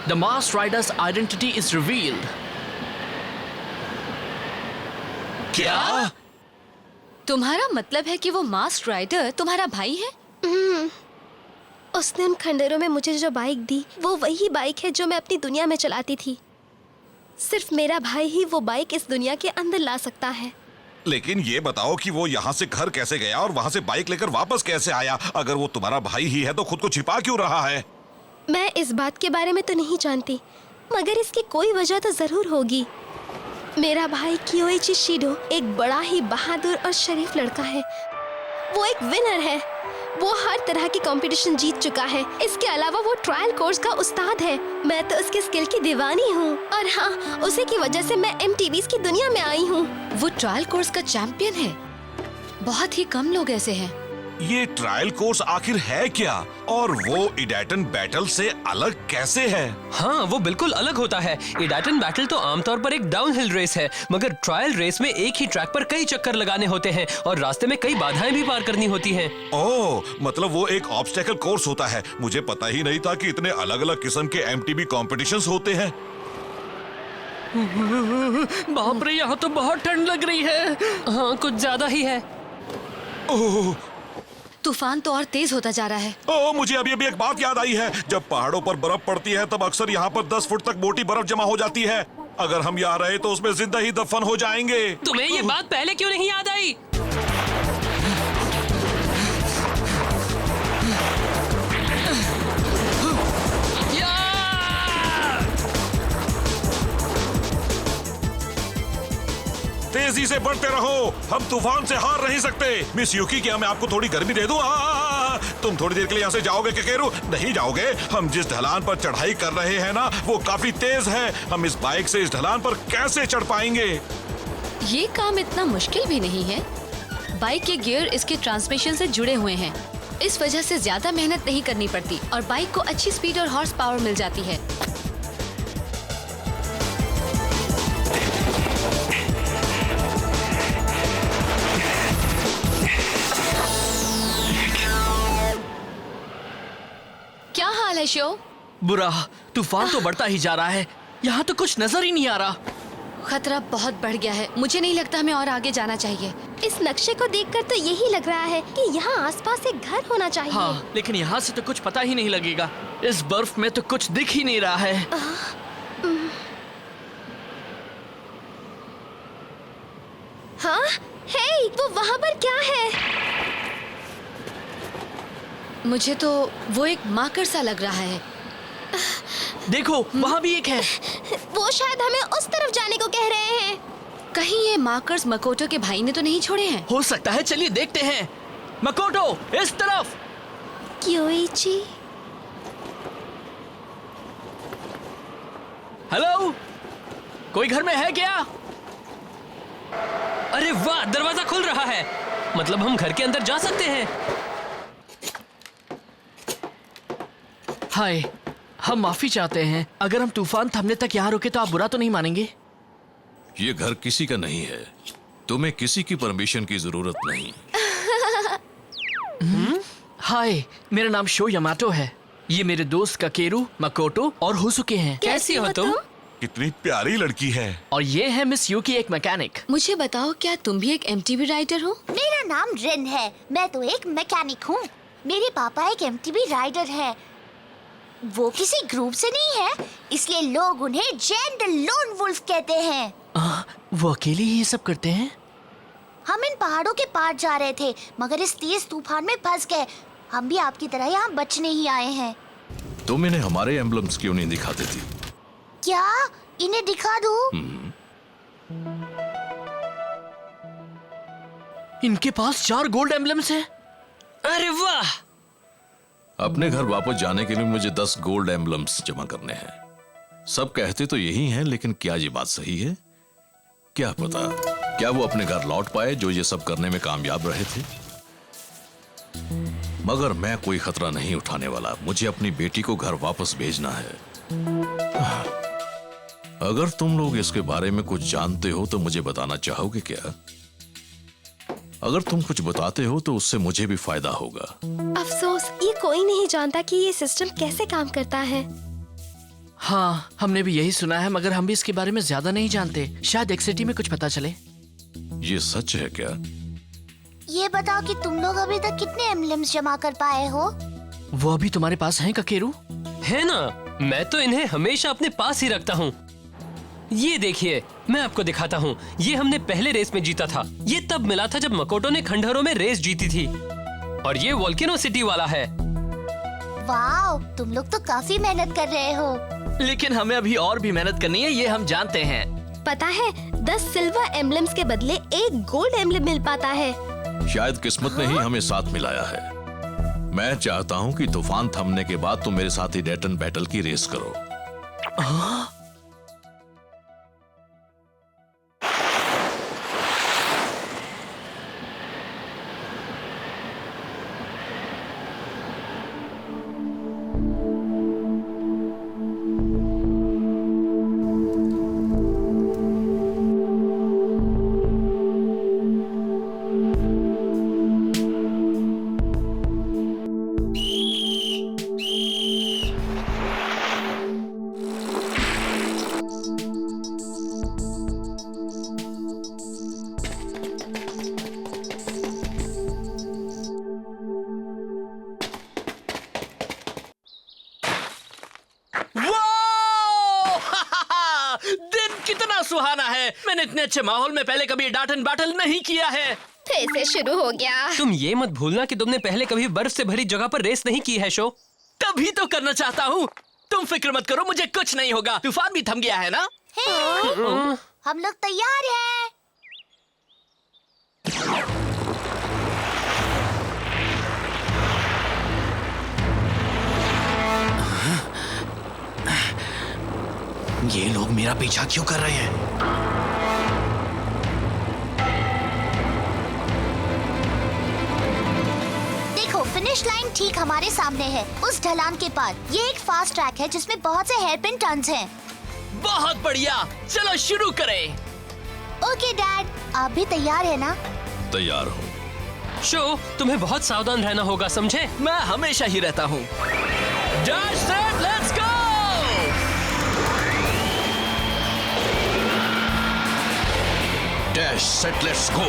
The masked rider's identity is revealed. क्या? तुम्हारा मतलब है कि वो मास्क राइडर तुम्हारा भाई है? उसने उन खंडरों में मुझे जो बाइक दी वो वही बाइक है जो मैं अपनी दुनिया में चलाती थी। सिर्फ मेरा भाई ही वो बाइक इस दुनिया के अंदर ला सकता है। लेकिन ये बताओ कि वो यहाँ से घर कैसे गया और वहाँ से बाइक लेकर वापस कैसे आया? अगर वो तुम्हारा भाई ही है तो खुद को छिपा क्यों रहा है? मैं इस बात के बारे में तो नहीं जानती, मगर इसकी कोई वजह तो जरूर होगी। मेरा भाई कियोइची शिडो एक बड़ा ही बहादुर और शरीफ लड़का है। वो एक विनर है। वो हर तरह की कंपटीशन जीत चुका है। इसके अलावा वो ट्रायल कोर्स का उस्ताद है। मैं तो उसके स्किल की दीवानी हूँ और हाँ, उसी की वजह से मैं MTVs की दुनिया में आई हूँ। वो ट्रायल कोर्स का चैंपियन है। बहुत ही कम लोग ऐसे हैं। ये ट्रायल कोर्स आखिर है क्या? और वो इडाटन बैटल से अलग कैसे है? हाँ, वो बिल्कुल अलग होता है। इडाटन बैटल तो आमतौर पर एक डाउनहिल रेस है, मगर ट्रायल रेस में एक ही ट्रैक पर कई चक्कर लगाने होते हैं और रास्ते में कई बाधाएं भी पार करनी होती हैं। ओह, मतलब वो एक ऑब्स्टेकल कोर्स होता है। मुझे पता ही नहीं था कि इतने अलग-अलग किस्म के MTV कॉम्पिटिशंस होते हैं। बाप रे, यहाँ तो बहुत ठंड लग रही है। हाँ, कुछ ज्यादा ही है। ओह, तूफान तो और तेज होता जा रहा है। ओह, मुझे अभी अभी एक बात याद आई है। जब पहाड़ों पर बर्फ पड़ती है तब अक्सर यहाँ पर 10 फुट तक मोटी बर्फ जमा हो जाती है। अगर हम यहाँ रहे तो उसमें जिंदा ही दफन हो जाएंगे। तुम्हें ये बात पहले क्यों नहीं याद आई? तेजी से बढ़ते रहो, हम तूफान से हार नहीं सकते। मिस युकी, क्या मैं आपको थोड़ी गर्मी दे दूं? तुम थोड़ी देर के लिए यहाँ से जाओगे केकेरू? नहीं जाओगे। हम जिस ढलान पर चढ़ाई कर रहे हैं ना, वो काफी तेज है। हम इस बाइक से इस ढलान पर कैसे चढ़ पाएंगे? ये काम इतना मुश्किल भी नहीं है। बाइक के गियर इसके ट्रांसमिशन से जुड़े हुए हैं। इस वजह से ज्यादा मेहनत नहीं करनी पड़ती और बाइक को अच्छी स्पीड और हॉर्स पावर मिल जाती है। क्या हाल है शो? बुरा, तूफान तो बढ़ता ही जा रहा है। यहाँ तो कुछ नजर ही नहीं आ रहा। खतरा बहुत बढ़ गया है। मुझे नहीं लगता हमें और आगे जाना चाहिए। इस नक्शे को देखकर तो यही लग रहा है कि यहाँ आसपास एक घर होना चाहिए। हाँ, लेकिन यहाँ से तो कुछ पता ही नहीं लगेगा। इस बर्फ में तो कुछ दिख ही नहीं रहा है। हाँ, हे, वो वहाँ पर क्या है? मुझे तो वो एक मार्कर सा लग रहा है। देखो, वहाँ भी एक है। वो शायद हमें उस तरफ जाने को कह रहे हैं। कहीं ये मार्कर्स मकोटो के भाई ने तो नहीं छोड़े हैं? हो सकता है, चलिए देखते हैं। मकोटो, इस तरफ। कियोइची, हेलो, कोई घर में है क्या? अरे वाह, दरवाजा खुल रहा है। मतलब हम घर के अंदर जा सकते हैं। हाय, हम माफी चाहते हैं। अगर हम तूफान थमने तक यहाँ रुके तो आप बुरा तो नहीं मानेंगे? ये घर किसी का नहीं है। तुम्हें किसी की परमिशन की जरूरत नहीं। हाय, मेरा नाम शो यामाटो है। ये मेरे दोस्त काकेरू, मकोटो और होसुके हैं। कैसी हो तुम? कितनी प्यारी लड़की है। और ये है मिस युकी, एक मैकेनिक। मुझे बताओ, क्या तुम भी एक MTV राइडर हो? मेरा नाम रिन है। मैं तो एक मैकेनिक हूँ। मेरे पापा एक MTV राइडर है। वो किसी ग्रुप से नहीं है, इसलिए लोग उन्हें जैन द लोन वुल्फ कहते हैं। वो अकेले ही ये सब करते हैं? हम इन पहाड़ों के पार जा रहे थे, मगर इस तेज तूफान में फंस गए। हम भी आपकी तरह यहाँ बचने ही आए हैं। तुम इन्हें हमारे एम्बलम्स क्यों नहीं दिखाते थी? क्या इन्हें दिखा दूँ? इनके पास 4 गोल्ड एम्बलम्स हैं। अरे वाह! अपने घर वापस जाने के लिए मुझे 10 गोल्ड एम्बलम्स जमा करने हैं। सब कहते तो यही हैं, लेकिन क्या ये बात सही है? क्या पता, क्या वो अपने घर लौट पाए जो ये सब करने में कामयाब रहे थे। मगर मैं कोई खतरा नहीं उठाने वाला। मुझे अपनी बेटी को घर वापस भेजना है। अगर तुम लोग इसके बारे में कुछ जानते हो तो मुझे बताना चाहोगे क्या? अगर तुम कुछ बताते हो तो उससे मुझे भी फायदा होगा। अफसोस, ये कोई नहीं जानता कि ये सिस्टम कैसे काम करता है। हाँ, हमने भी यही सुना है, मगर हम भी इसके बारे में ज्यादा नहीं जानते। शायद एक्सिटी में कुछ पता चले। ये सच है क्या? ये बताओ कि तुम लोग अभी तक कितने एम्बलम्स जमा कर पाए हो? वो अभी तुम्हारे पास हैं ककेरू? है ना, मैं तो इन्हें हमेशा अपने पास ही रखता हूँ। ये देखिए, मैं आपको दिखाता हूँ। ये हमने पहले रेस में जीता था। ये तब मिला था जब मकोटो ने खंडहरों में रेस जीती थी। और ये वोल्केनो सिटी वाला है। वाओ, तुम लोग तो काफी मेहनत कर रहे हो। लेकिन हमें अभी और भी मेहनत करनी है, ये हम जानते हैं। पता है, 10 सिल्वर एम्बलम्स के बदले एक गोल्ड एम्बलम मिल पाता है। शायद किस्मत ने ही हमें साथ मिलाया है। मैं चाहता हूँ कि तूफान थमने के बाद तुम मेरे साथ ही डैटन बैटल की रेस करो। दिन कितना सुहाना है। मैंने इतने अच्छे माहौल में पहले कभी डाटन बैटल नहीं किया है। फिर से शुरू हो गया। तुम ये मत भूलना कि तुमने पहले कभी बर्फ से भरी जगह पर रेस नहीं की है शो। तभी तो करना चाहता हूँ। तुम फिक्र मत करो, मुझे कुछ नहीं होगा। तूफान भी थम गया है ना? हम लोग तैयार हैं। ये लोग मेरा पीछा क्यों कर रहे हैं? देखो, फिनिश लाइन ठीक हमारे सामने है, उस ढलान के पार। ये एक फास्ट ट्रैक है जिसमें बहुत से हेयरपिन टर्न्स हैं। बहुत बढ़िया, चलो शुरू करें। ओके डैड, आप भी तैयार है ना? तैयार हूँ। शो, तुम्हें बहुत सावधान रहना होगा, समझे? मैं हमेशा ही रहता हूँ। Dash set, let's go! Dash set, let's go.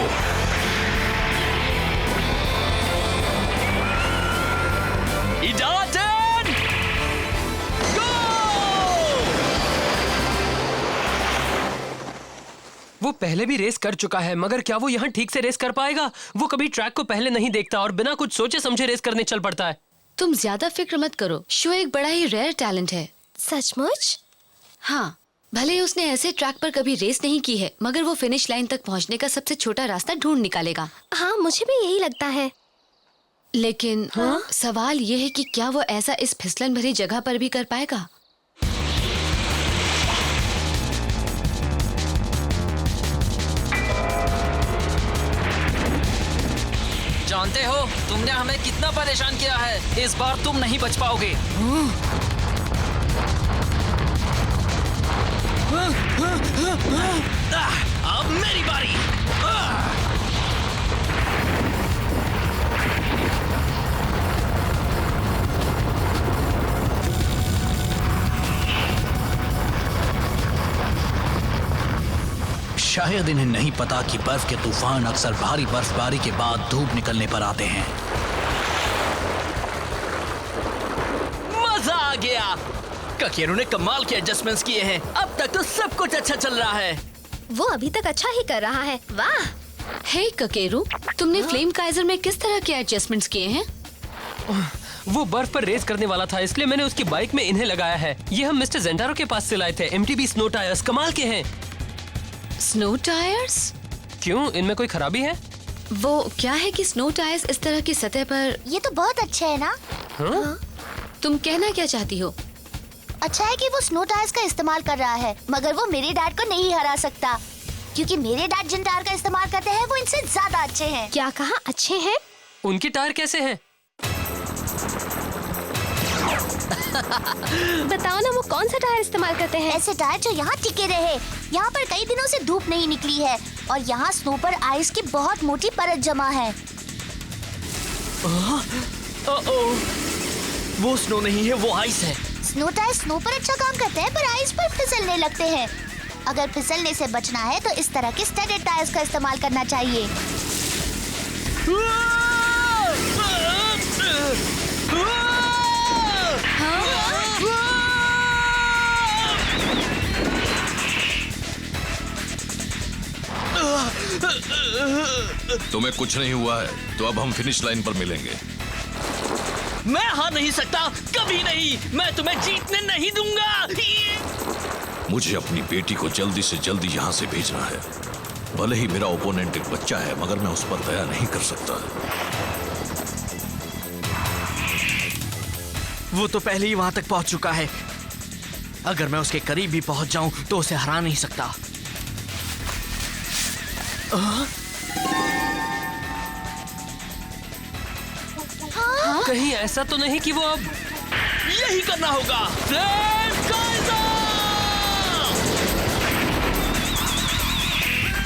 डाटन गो! वो पहले भी रेस कर चुका है, मगर क्या वो यहाँ ठीक से रेस कर पाएगा? वो कभी ट्रैक को पहले नहीं देखता और बिना कुछ सोचे समझे रेस करने चल पड़ता है। तुम ज्यादा फिक्र मत करो। शो एक बड़ा ही रेयर टैलेंट है। सचमुच? हाँ, भले ही उसने ऐसे ट्रैक पर कभी रेस नहीं की है, मगर वो फिनिश लाइन तक पहुंचने का सबसे छोटा रास्ता ढूंढ निकालेगा। हाँ, मुझे भी यही लगता है। लेकिन सवाल ये है कि क्या वो ऐसा इस फिसलन भरी जगह पर भी कर पाएगा? जानते हो, तुमने हमें कितना परेशान किया है। इस बार तुम नहीं बच पाओगे। अब मेरी बारी। शायद इन्हें नहीं पता कि बर्फ के तूफान अक्सर भारी बर्फबारी के बाद धूप निकलने पर आते हैं। मजा आ गया। ककेरू ने कमाल के एडजस्टमेंट्स किए हैं। अब तक तो सब कुछ अच्छा चल रहा है। वो अभी तक अच्छा ही कर रहा है। वाह! हे ककेरू, तुमने फ्लेम काइजर में किस तरह के एडजस्टमेंट्स किए हैं? वो बर्फ पर रेस करने वाला था, इसलिए मैंने उसकी बाइक में इन्हें लगाया है। ये हम मिस्टर जेंटारो के पास से लाए थे। MTB स्नो टायर्स कमाल के हैं। Snow tyres? क्यों, इनमें कोई खराबी है? वो क्या है कि स्नो टायर्स इस तरह की सतह पर। ये तो बहुत अच्छा है ना? तुम कहना क्या चाहती हो? अच्छा है कि वो स्नो टायर्स का इस्तेमाल कर रहा है, मगर वो मेरे डैड को नहीं हरा सकता, क्योंकि मेरे डैड जिन टायर का इस्तेमाल करते हैं वो इनसे ज्यादा अच्छे हैं। क्या कहा? अच्छे हैं? उनके टायर कैसे हैं? बताओ ना, वो कौन सा टायर इस्तेमाल करते हैं? ऐसे टायर जो यहाँ टिके रहे। यहाँ पर कई दिनों से धूप नहीं निकली है और यहाँ स्नो पर आइस की बहुत मोटी परत जमा है। वो स्नो नहीं है, वो आइस है। स्नो टायर स्नो पर अच्छा काम करते हैं, पर आइस पर फिसलने लगते हैं। अगर फिसलने से बचना है तो इस तरह के स्टडेड टायर्स का इस्तेमाल करना चाहिए। तुम्हें कुछ नहीं हुआ है तो अब हम फिनिश लाइन पर मिलेंगे। मैं हार नहीं सकता, कभी नहीं। मैं तुम्हें जीतने नहीं दूंगा। मुझे अपनी बेटी को जल्दी से जल्दी यहाँ से भेजना है। भले ही मेरा ओपोनेंट एक बच्चा है, मगर मैं उस पर दया नहीं कर सकता। वो तो पहले ही वहां तक पहुंच चुका है। अगर मैं उसके करीब भी पहुंच जाऊं तो उसे हरा नहीं सकता। कहीं ऐसा तो नहीं कि वो अब यही करना होगा। Flame Kaiser!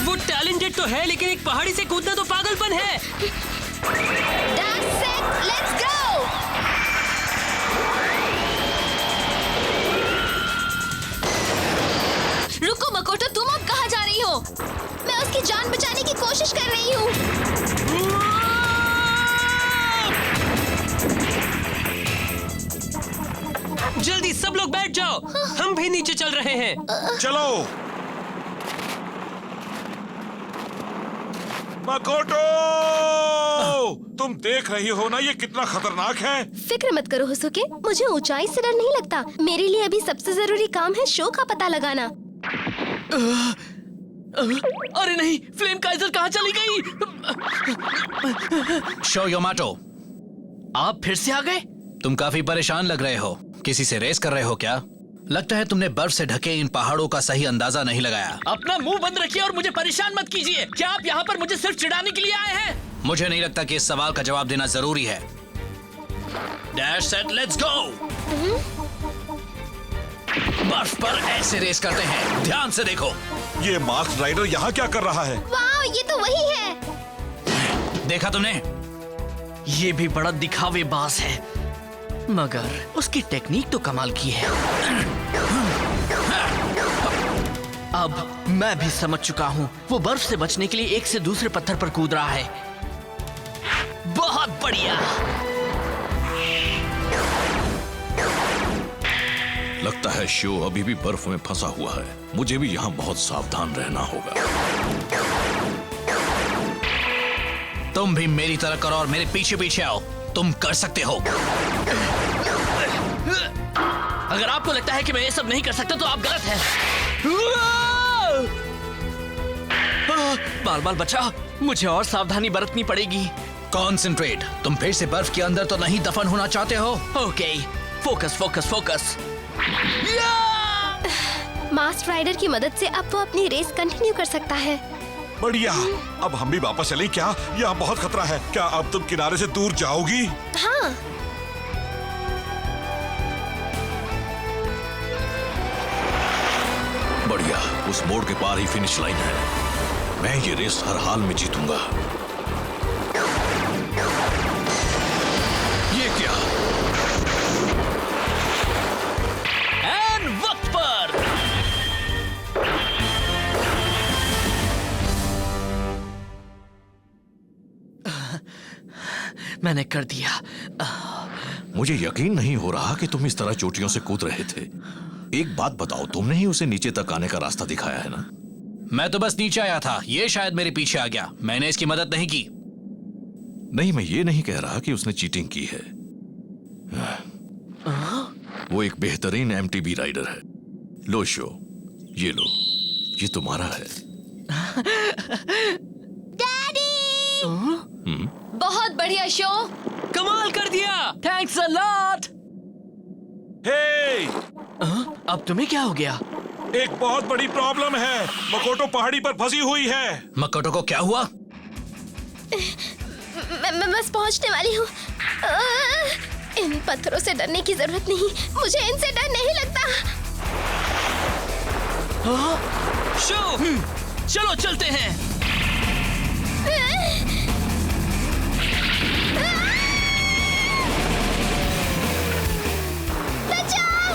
वो टैलेंटेड तो है, लेकिन एक पहाड़ी से कूदना तो पागलपन है। That's it, let's go! रुको मकोटो, तुम अब कहाँ जा रही हो? मैं उसकी जान बचाने की कोशिश कर रही हूँ। जल्दी सब लोग बैठ जाओ, हम भी नीचे चल रहे हैं। चलो। मकोटो, तुम देख रही हो ना ये कितना खतरनाक है। फिक्र मत करो होसुके, मुझे ऊंचाई से डर नहीं लगता। मेरे लिए अभी सबसे जरूरी काम है शो का पता लगाना। अरे नहीं, फ्लेम काइज़र कहाँ चली गई? शो योमाटो, आप फिर से आ गए? तुम काफी परेशान लग रहे हो। किसी से रेस कर रहे हो क्या? लगता है तुमने बर्फ से ढके इन पहाड़ों का सही अंदाजा नहीं लगाया। अपना मुंह बंद रखिए और मुझे परेशान मत कीजिए। क्या आप यहाँ पर मुझे सिर्फ चिढ़ाने के लिए आए हैं? मुझे नहीं लगता कि इस सवाल का जवाब देना जरूरी है। डैश सेट लेट्स गो। बर्फ पर ऐसे रेस करते हैं, ध्यान से देखो। ये मास्क राइडर यहाँ क्या कर रहा है? वाह, ये तो वही है। देखा तुमने? ये भी बड़ा दिखावेबाज है, मगर उसकी टेक्निक तो कमाल की है। अब मैं भी समझ चुका हूँ। वो बर्फ से बचने के लिए एक से दूसरे पत्थर पर कूद रहा है। बहुत बढ़िया। लगता है शो अभी भी बर्फ में फंसा हुआ है। मुझे भी यहाँ बहुत सावधान रहना होगा। तुम भी मेरी तरह करो और मेरे पीछे पीछे आओ। तुम कर सकते हो। अगर आपको लगता है कि मैं ये सब नहीं कर सकता तो आप गलत हैं। बाल-बाल बचा, मुझे और सावधानी बरतनी पड़ेगी। कॉन्सेंट्रेट। तुम फिर से बर्फ के अंदर तो नहीं दफन होना चाहते हो? Okay, focus focus focus. Mask rider की मदद से अब वो अपनी रेस कंटिन्यू कर सकता है। बढ़िया। अब हम भी वापस चलें क्या? यहाँ बहुत खतरा है। क्या अब तुम किनारे से दूर जाओगी? हाँ। बढ़िया, उस मोड़ के पार ही फिनिश लाइन है। मैं ये रेस हर हाल में जीतूंगा। ये क्या? एंड वक्त पर। मैंने कर दिया। मुझे यकीन नहीं हो रहा कि तुम इस तरह चोटियों से कूद रहे थे। एक बात बताओ, तुमने ही उसे नीचे तक आने का रास्ता दिखाया है ना? मैं तो बस नीचे आया था, ये शायद मेरे पीछे आ गया। मैंने इसकी मदद नहीं की। नहीं, मैं ये नहीं कह रहा कि उसने चीटिंग की है। वो एक बेहतरीन एमटीबी राइडर है। लो शो, ये लो, ये तुम्हारा है। बहुत बढ़िया शो, कमाल कर दिया। Thanks a lot. हे, अब तुम्हें क्या हो गया? एक बहुत बड़ी प्रॉब्लम है। मकोटो पहाड़ी पर फंसी हुई है। मकोटो को क्या हुआ? मैं बस पहुंचने वाली हूँ। इन पत्थरों से डरने की जरूरत नहीं। मुझे इनसे डर नहीं लगता। शो, चलो चलते हैं। बचाओ!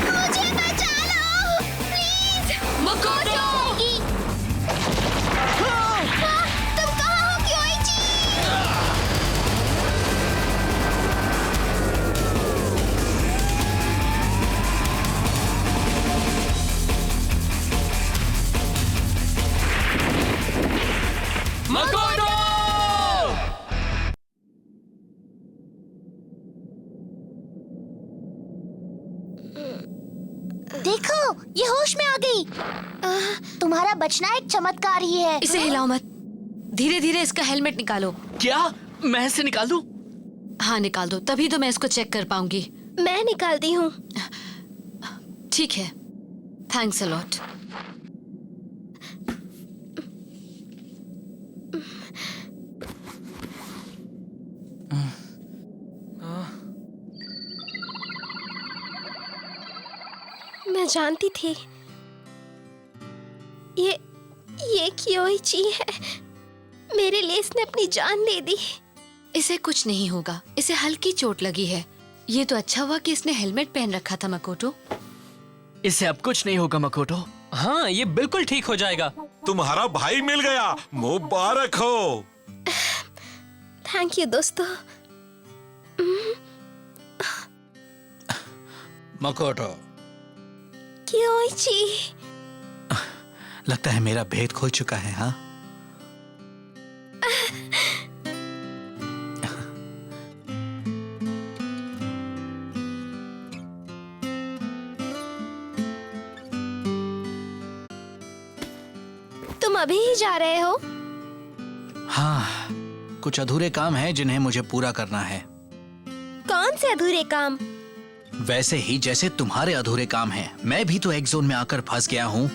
मुझे बचा लो प्लीज। मकोटो! तुम कहाँ हो क्योइची? मकोटो! देखो, ये होश में आ गई। तुम्हारा बचना एक चमत्कार ही है। इसे हिलाओ मत। धीरे धीरे इसका हेलमेट निकालो। क्या मैं इसे निकाल दूं? हाँ निकाल दो, तभी तो मैं इसको चेक कर पाऊंगी। मैं निकालती हूँ। ठीक है, थैंक्स अ लॉट। मैं जानती थी ये क्योइची है। मेरे लिए इसने अपनी जान दे दी। इसे कुछ नहीं होगा, इसे हल्की चोट लगी है। ये तो अच्छा हुआ कि इसने हेलमेट पहन रखा था मकोटो। इसे अब कुछ नहीं होगा मकोटो। हाँ, ये बिल्कुल ठीक हो जाएगा। तुम्हारा भाई मिल गया, मुबारक हो। थैंक यू दोस्तों। मकोटो, क्योइची, लगता है मेरा भेद खुल चुका है। हाँ, तुम अभी ही जा रहे हो? हाँ, कुछ अधूरे काम हैं जिन्हें मुझे पूरा करना है। कौन से अधूरे काम? वैसे ही जैसे तुम्हारे अधूरे काम हैं। मैं भी तो एक जोन में आकर फंस गया हूँ,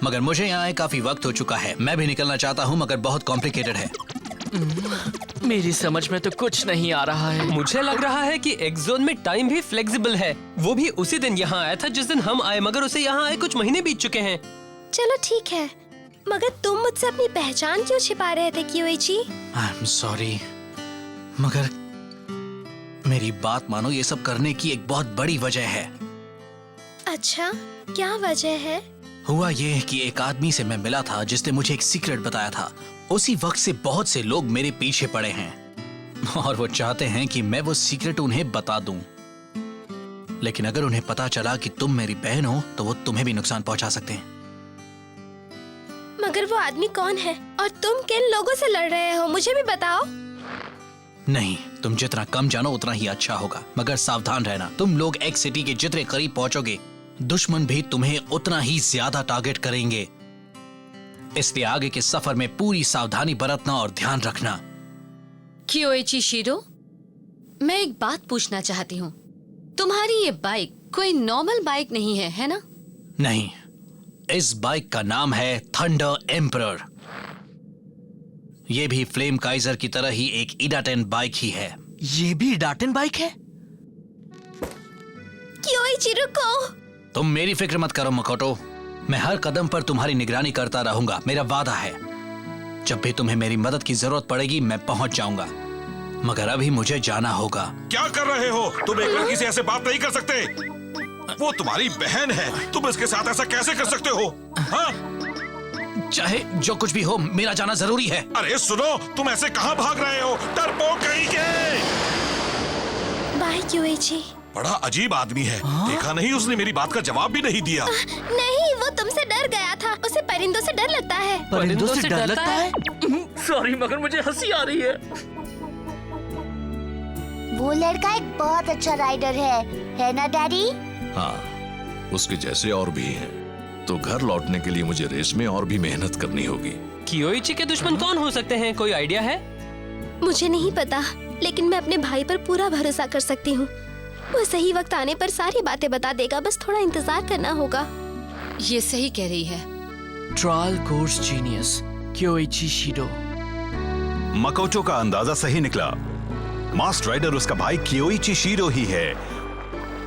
मगर मुझे यहाँ आए काफी वक्त हो चुका है। मैं भी निकलना चाहता हूँ, मगर बहुत कॉम्प्लिकेटेड है। मेरी समझ में तो कुछ नहीं आ रहा है। मुझे लग रहा है कि एक्सोन में टाइम भी फ्लेक्सिबल है। वो भी उसी दिन यहाँ आया था जिस दिन हम आए, मगर उसे यहाँ आए कुछ महीने बीत चुके हैं। चलो ठीक है, मगर तुम मुझसे अपनी पहचान क्यों छिपा रहे थे क्योइची? आई एम सॉरी, मगर मेरी बात मानो, ये सब करने की एक बहुत बड़ी वजह है। अच्छा, क्या वजह है? हुआ ये कि एक आदमी से मैं मिला था जिसने मुझे एक सीक्रेट बताया था। उसी वक्त से बहुत से लोग मेरे पीछे पड़े हैं और वो चाहते हैं कि मैं वो सीक्रेट उन्हें बता दूं। लेकिन अगर उन्हें पता चला कि तुम मेरी बहन हो तो वो तुम्हें भी नुकसान पहुंचा सकते हैं। मगर वो आदमी कौन है और तुम किन लोगों से लड़ रहे हो, मुझे भी बताओ। नहीं, तुम जितना कम जानो उतना ही अच्छा होगा, मगर सावधान रहना। तुम लोग एक्स सिटी के जितने करीब पहुंचोगे, दुश्मन भी तुम्हें उतना ही ज्यादा टारगेट करेंगे। इसलिए आगे के सफर में पूरी सावधानी बरतना और ध्यान रखना। क्योइची शिरो, मैं एक बात पूछना चाहती हूँ। तुम्हारी ये बाइक कोई नॉर्मल बाइक नहीं है, है ना? नहीं, इस बाइक का नाम है थंडर एम्परर। ये भी फ्लेम काइजर की तरह ही एक इडाटेन बाइक ही है। ये भी डाटन बाइक है? क्योइची रुको। तुम मेरी फिक्र मत करो मकोटो, मैं हर कदम पर तुम्हारी निगरानी करता रहूंगा, मेरा वादा है। जब भी तुम्हें मेरी मदद की जरूरत पड़ेगी मैं पहुंच जाऊंगा, मगर अभी मुझे जाना होगा। क्या कर रहे हो? तुम एक लड़की से ऐसे बात नहीं कर सकते। वो तुम्हारी बहन है, तुम इसके साथ ऐसा कैसे कर सकते हो? हाँ? चाहे जो कुछ भी हो, मेरा जाना जरूरी है। अरे सुनो, तुम ऐसे कहाँ भाग रहे हो? डरपोक कहीं के। बाय क्योइची। बड़ा अजीब आदमी है। देखा नहीं, उसने मेरी बात का जवाब भी नहीं दिया। नहीं, वो तुमसे डर गया था। उसे परिंदों से डर लगता है। परिंदों से डर लगता है? सॉरी, मगर मुझे हंसी आ रही है। वो लड़का एक बहुत अच्छा राइडर है ना डैडी? हाँ, उसके जैसे और भी हैं। तो घर लौटने के लिए मुझे रेस में और भी मेहनत करनी होगी। क्योइची के दुश्मन कौन हो सकते हैं, कोई आइडिया है? मुझे नहीं पता, लेकिन मैं अपने भाई पर पूरा भरोसा कर सकती हूँ। वो सही वक्त आने पर सारी बातें बता देगा, बस थोड़ा इंतजार करना होगा। ये सही कह रही है। Trial course genius Kyoichi Shido. Makoto का अंदाजा सही निकला। मास्टर राइडर उसका भाई क्योइची शिडो ही है।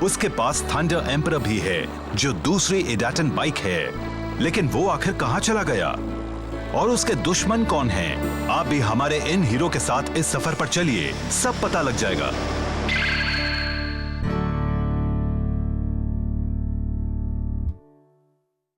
उसके पास थंडर एम्परर भी है, जो दूसरी इडाटन बाइक है। लेकिन वो आखिर कहाँ चला गया? और उसके दुश्मन कौन हैं। आप भी हमारे इन हीरो के साथ इस सफर पर चलिए, सब पता लग जाएगा।